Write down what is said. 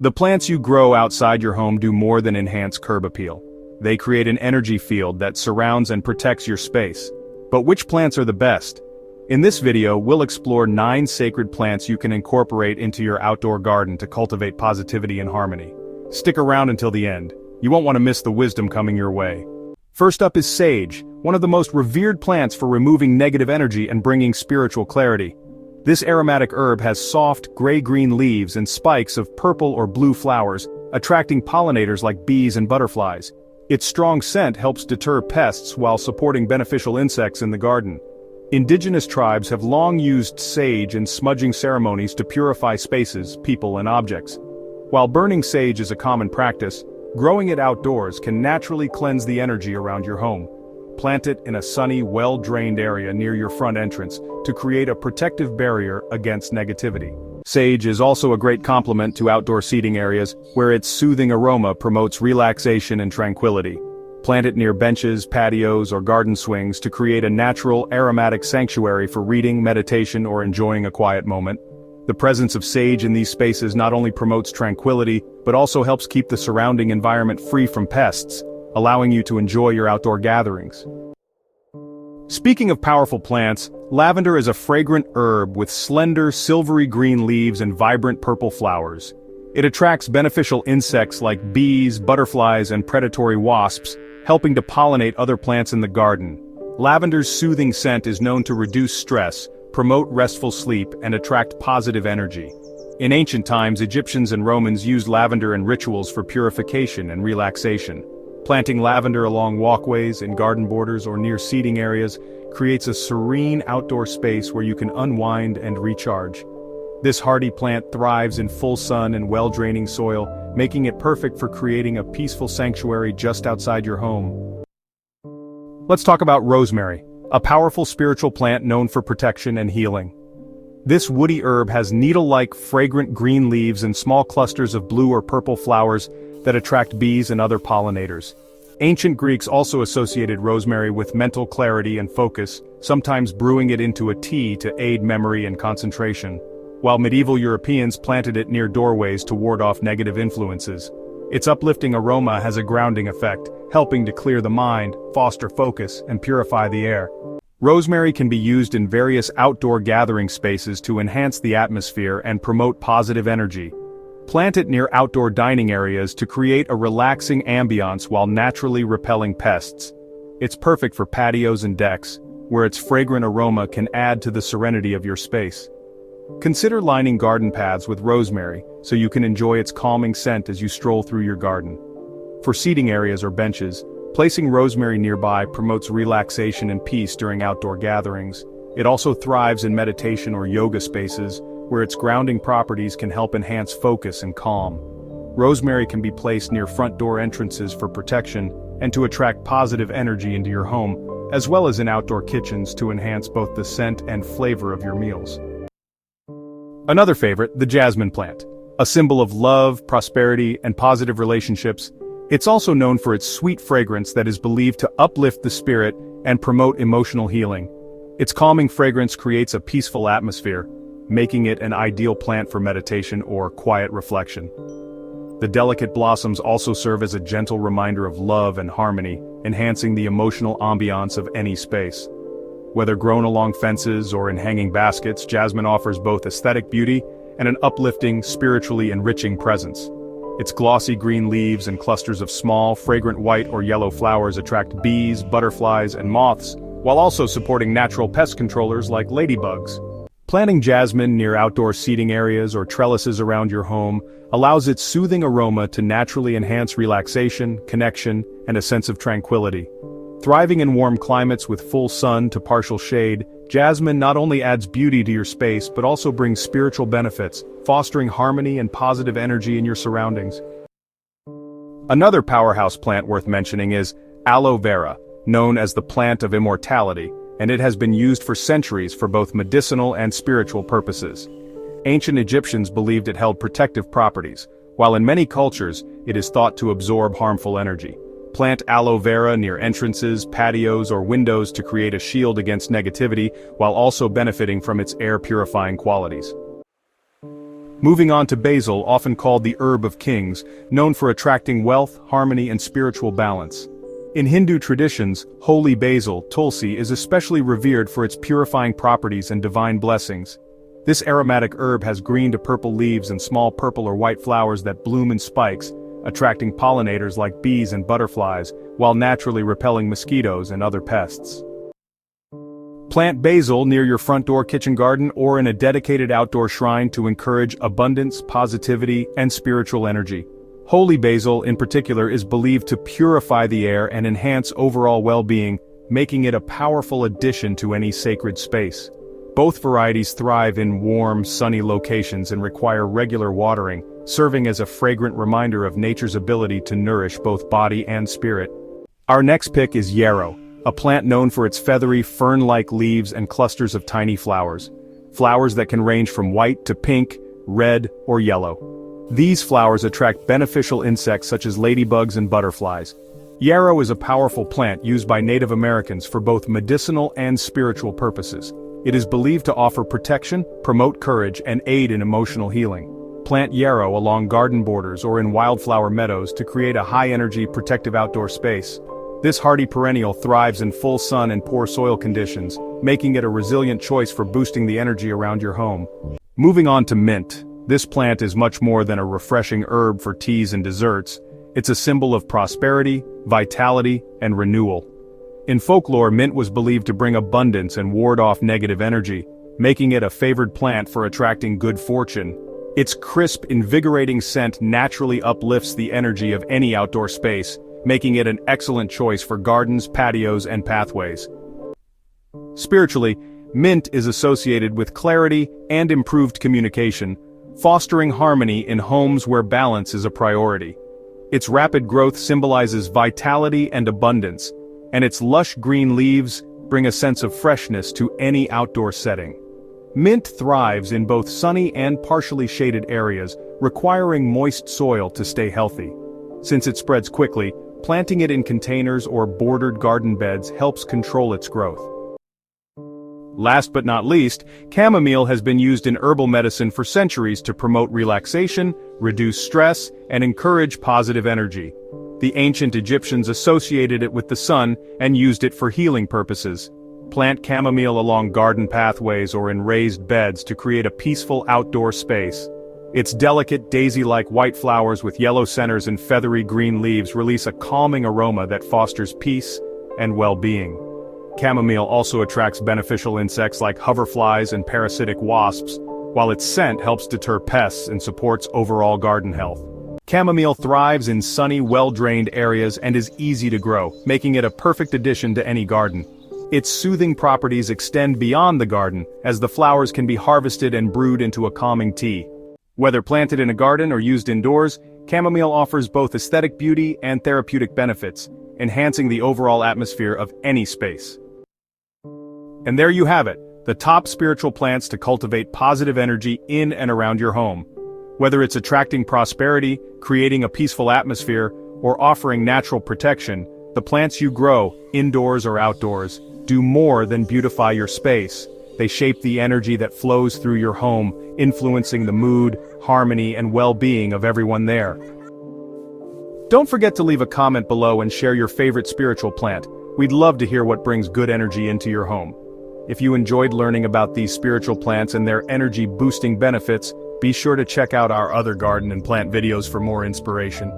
The plants you grow outside your home do more than enhance curb appeal. They create an energy field that surrounds and protects your space. But which plants are the best? In this video, we'll explore 9 sacred plants you can incorporate into your outdoor garden to cultivate positivity and harmony. Stick around until the end. You won't want to miss the wisdom coming your way. First up is sage, one of the most revered plants for removing negative energy and bringing spiritual clarity. This aromatic herb has soft, gray-green leaves and spikes of purple or blue flowers, attracting pollinators like bees and butterflies. Its strong scent helps deter pests while supporting beneficial insects in the garden. Indigenous tribes have long used sage in smudging ceremonies to purify spaces, people, and objects. While burning sage is a common practice, growing it outdoors can naturally cleanse the energy around your home. Plant it in a sunny, well-drained area near your front entrance to create a protective barrier against negativity. Sage is also a great complement to outdoor seating areas, where its soothing aroma promotes relaxation and tranquility. Plant it near benches, patios, or garden swings to create a natural, aromatic sanctuary for reading, meditation, or enjoying a quiet moment. The presence of sage in these spaces not only promotes tranquility, but also helps keep the surrounding environment free from pests, allowing you to enjoy your outdoor gatherings. Speaking of powerful plants, lavender is a fragrant herb with slender, silvery green leaves and vibrant purple flowers. It attracts beneficial insects like bees, butterflies, and predatory wasps, helping to pollinate other plants in the garden. Lavender's soothing scent is known to reduce stress, promote restful sleep, and attract positive energy. In ancient times, Egyptians and Romans used lavender in rituals for purification and relaxation. Planting lavender along walkways, in garden borders, or near seating areas creates a serene outdoor space where you can unwind and recharge. This hardy plant thrives in full sun and well-draining soil, making it perfect for creating a peaceful sanctuary just outside your home. Let's talk about rosemary, a powerful spiritual plant known for protection and healing. This woody herb has needle-like fragrant green leaves and small clusters of blue or purple flowers that attract bees and other pollinators. Ancient Greeks also associated rosemary with mental clarity and focus, sometimes brewing it into a tea to aid memory and concentration, while medieval Europeans planted it near doorways to ward off negative influences. Its uplifting aroma has a grounding effect, helping to clear the mind, foster focus, and purify the air. Rosemary can be used in various outdoor gathering spaces to enhance the atmosphere and promote positive energy. Plant it near outdoor dining areas to create a relaxing ambiance while naturally repelling pests. It's perfect for patios and decks, where its fragrant aroma can add to the serenity of your space. Consider lining garden paths with rosemary so you can enjoy its calming scent as you stroll through your garden. For seating areas or benches, placing rosemary nearby promotes relaxation and peace during outdoor gatherings. It also thrives in meditation or yoga spaces, where its grounding properties can help enhance focus and calm. Rosemary can be placed near front door entrances for protection and to attract positive energy into your home, as well as in outdoor kitchens to enhance both the scent and flavor of your meals. Another favorite, the jasmine plant. A symbol of love, prosperity, and positive relationships, it's also known for its sweet fragrance that is believed to uplift the spirit and promote emotional healing. Its calming fragrance creates a peaceful atmosphere, making it an ideal plant for meditation or quiet reflection. The delicate blossoms also serve as a gentle reminder of love and harmony, enhancing the emotional ambiance of any space. Whether grown along fences or in hanging baskets, jasmine offers both aesthetic beauty and an uplifting, spiritually enriching presence. Its glossy green leaves and clusters of small, fragrant white or yellow flowers attract bees, butterflies, and moths, while also supporting natural pest controllers like ladybugs. Planting jasmine near outdoor seating areas or trellises around your home allows its soothing aroma to naturally enhance relaxation, connection, and a sense of tranquility. Thriving in warm climates with full sun to partial shade, jasmine not only adds beauty to your space but also brings spiritual benefits, fostering harmony and positive energy in your surroundings. Another powerhouse plant worth mentioning is aloe vera, known as the plant of immortality, and it has been used for centuries for both medicinal and spiritual purposes. Ancient Egyptians believed it held protective properties, while in many cultures, it is thought to absorb harmful energy. Plant aloe vera near entrances, patios, or windows to create a shield against negativity, while also benefiting from its air-purifying qualities. Moving on to basil, often called the herb of kings, known for attracting wealth, harmony, and spiritual balance. In Hindu traditions, holy basil, tulsi, is especially revered for its purifying properties and divine blessings. This aromatic herb has green to purple leaves and small purple or white flowers that bloom in spikes, attracting pollinators like bees and butterflies, while naturally repelling mosquitoes and other pests. Plant basil near your front door, kitchen garden, or in a dedicated outdoor shrine to encourage abundance, positivity, and spiritual energy. Holy basil, in particular, is believed to purify the air and enhance overall well-being, making it a powerful addition to any sacred space. Both varieties thrive in warm, sunny locations and require regular watering, serving as a fragrant reminder of nature's ability to nourish both body and spirit. Our next pick is yarrow, a plant known for its feathery, fern-like leaves and clusters of tiny flowers. Flowers that can range from white to pink, red, or yellow. These flowers attract beneficial insects such as ladybugs and butterflies. Yarrow is a powerful plant used by Native Americans for both medicinal and spiritual purposes. It is believed to offer protection, promote courage, and aid in emotional healing. Plant yarrow along garden borders or in wildflower meadows to create a high-energy, protective outdoor space. This hardy perennial thrives in full sun and poor soil conditions, making it a resilient choice for boosting the energy around your home. Moving on to mint. This plant is much more than a refreshing herb for teas and desserts. It's a symbol of prosperity, vitality, and renewal. In folklore, mint was believed to bring abundance and ward off negative energy, making it a favored plant for attracting good fortune. Its crisp, invigorating scent naturally uplifts the energy of any outdoor space, making it an excellent choice for gardens, patios, and pathways. Spiritually, mint is associated with clarity and improved communication, fostering harmony in homes where balance is a priority. Its rapid growth symbolizes vitality and abundance, and its lush green leaves bring a sense of freshness to any outdoor setting. Mint thrives in both sunny and partially shaded areas, requiring moist soil to stay healthy. Since it spreads quickly, planting it in containers or bordered garden beds helps control its growth. Last but not least, chamomile has been used in herbal medicine for centuries to promote relaxation, reduce stress, and encourage positive energy. The ancient Egyptians associated it with the sun and used it for healing purposes. Plant chamomile along garden pathways or in raised beds to create a peaceful outdoor space. Its delicate daisy-like white flowers with yellow centers and feathery green leaves release a calming aroma that fosters peace and well-being. Chamomile also attracts beneficial insects like hoverflies and parasitic wasps, while its scent helps deter pests and supports overall garden health. Chamomile thrives in sunny, well-drained areas and is easy to grow, making it a perfect addition to any garden. Its soothing properties extend beyond the garden, as the flowers can be harvested and brewed into a calming tea. Whether planted in a garden or used indoors, chamomile offers both aesthetic beauty and therapeutic benefits, enhancing the overall atmosphere of any space. And there you have it, the top spiritual plants to cultivate positive energy in and around your home. Whether it's attracting prosperity, creating a peaceful atmosphere, or offering natural protection, the plants you grow, indoors or outdoors, do more than beautify your space. They shape the energy that flows through your home, influencing the mood, harmony, and well-being of everyone there. Don't forget to leave a comment below and share your favorite spiritual plant. We'd love to hear what brings good energy into your home. If you enjoyed learning about these spiritual plants and their energy-boosting benefits, be sure to check out our other garden and plant videos for more inspiration.